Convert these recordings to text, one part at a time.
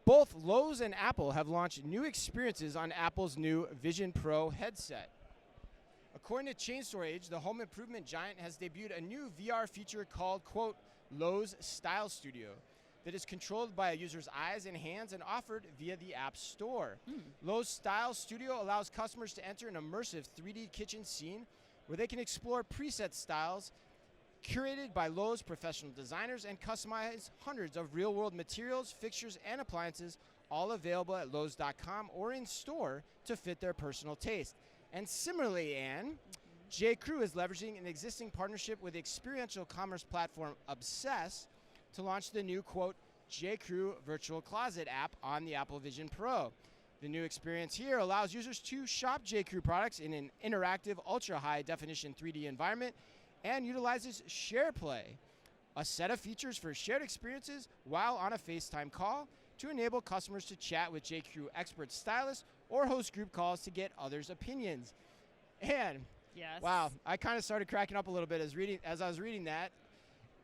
Both Lowe's and Apple have launched new experiences on Apple's new Vision Pro headset. According to Chain Store Age, the home improvement giant has debuted a new VR feature called, quote, Lowe's Style Studio that is controlled by a user's eyes and hands and offered via the App Store. Lowe's Style Studio allows customers to enter an immersive 3D kitchen scene where they can explore preset styles curated by Lowe's professional designers and customize hundreds of real-world materials, fixtures, and appliances, all available at Lowes.com or in store to fit their personal taste. And similarly, Anne, J.Crew is leveraging an existing partnership with experiential commerce platform Obsess to launch the new, quote, J.Crew Virtual Closet app on the Apple Vision Pro. The new experience here allows users to shop J.Crew products in an interactive, ultra-high definition 3D environment and utilizes SharePlay, a set of features for shared experiences while on a FaceTime call to enable customers to chat with J.Crew expert stylists or host group calls to get others' opinions. And Yes. wow, I kind of started cracking up a little bit as I was reading that.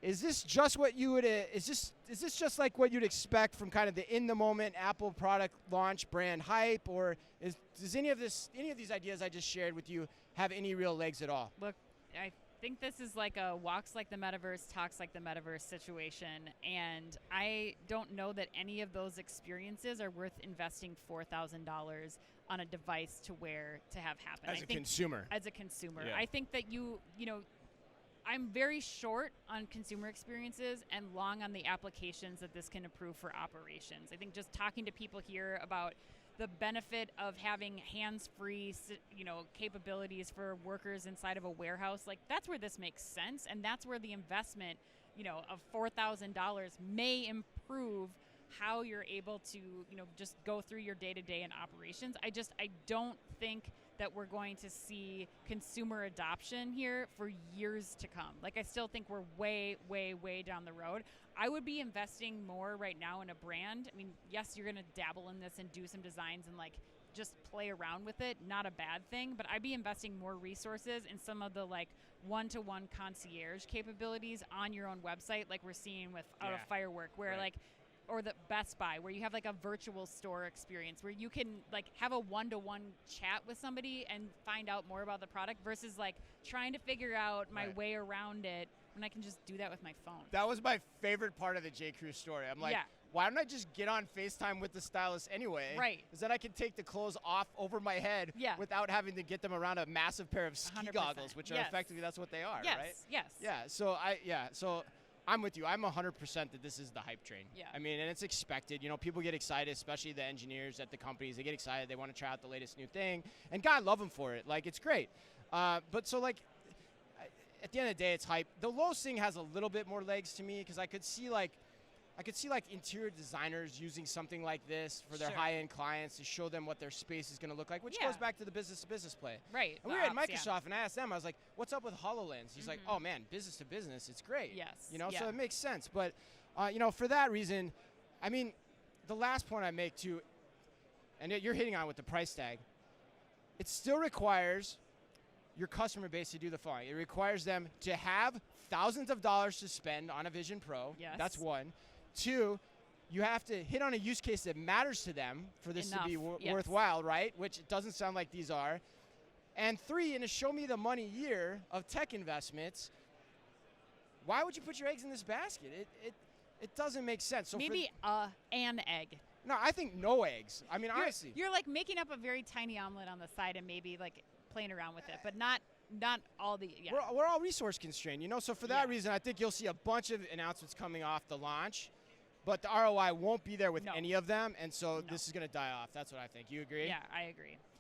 Is this just what you would? Is this just like what you'd expect from kind of the in the moment Apple product launch brand hype, or does any of these ideas I just shared with you have any real legs at all? Look, I think this is like a walks like the metaverse, talks like the metaverse situation, and I don't know that any of those experiences are worth investing $4,000 on a device to have happen. As a consumer. As a consumer, Yeah. I think that you know. I'm very short on consumer experiences and long on the applications that this can improve for operations. I think just talking to people here about the benefit of having hands-free, capabilities for workers inside of a warehouse, like that's where this makes sense, and that's where the investment, of $4,000 may improve how you're able to, just go through your day-to-day in operations. I don't think that we're going to see consumer adoption here for years to come. Like, I still think we're way, way, way down the road. I would be investing more right now in a brand. I mean, yes, you're going to dabble in this and do some designs and just play around with it. Not a bad thing, but I'd be investing more resources in some of the one-to-one concierge capabilities on your own website, like we're seeing with Out of Firework, where Right. or the Best Buy, where you have a virtual store experience where you can have a one-to-one chat with somebody and find out more about the product versus trying to figure out my Right. way around it when I can just do that with my phone. That was my favorite part of the J.Crew story. I'm like, Yeah. why don't I just get on FaceTime with the stylist anyway? Right. Because then I can take the clothes off over my head Yeah. without having to get them around a massive pair of ski 100%. goggles, which are Yes. effectively, that's what they are, Yes, right? yes. Yeah, so I'm with you. I'm 100% that this is the hype train. Yeah. I mean, and it's expected. People get excited, especially the engineers at the companies. They get excited. They want to try out the latest new thing. And God love them for it. It's great. But so, at the end of the day, it's hype. The Lowe's thing has a little bit more legs to me because I could see interior designers using something like this for their Sure. high-end clients to show them what their space is going to look like, which Yeah. goes back to the business-to-business play. Right. And we The were at ops, yeah. Microsoft, and I asked them, I was like, what's up with HoloLens? He's like, oh, man, business to business, it's great. Yes. So Yeah. it makes sense. But, for that reason, I mean, the last point I make, too, and you're hitting on with the price tag, it still requires your customer base to do the following. It requires them to have thousands of dollars to spend on a Vision Pro. Yes. That's one. Two, you have to hit on a use case that matters to them for this to be Enough, yes. worthwhile, right? Which it doesn't sound like these are. And three, in a show me the money year of tech investments, why would you put your eggs in this basket? It doesn't make sense. So Maybe an egg. no, I think no eggs. I mean, honestly. You're making up a very tiny omelet on the side and maybe playing around with it, but not all the. Yeah. We're all resource constrained, So for that Yeah. reason, I think you'll see a bunch of announcements coming off the launch, but the ROI won't be there with No. any of them, and so No. this is going to die off. That's what I think. You agree? Yeah, I agree.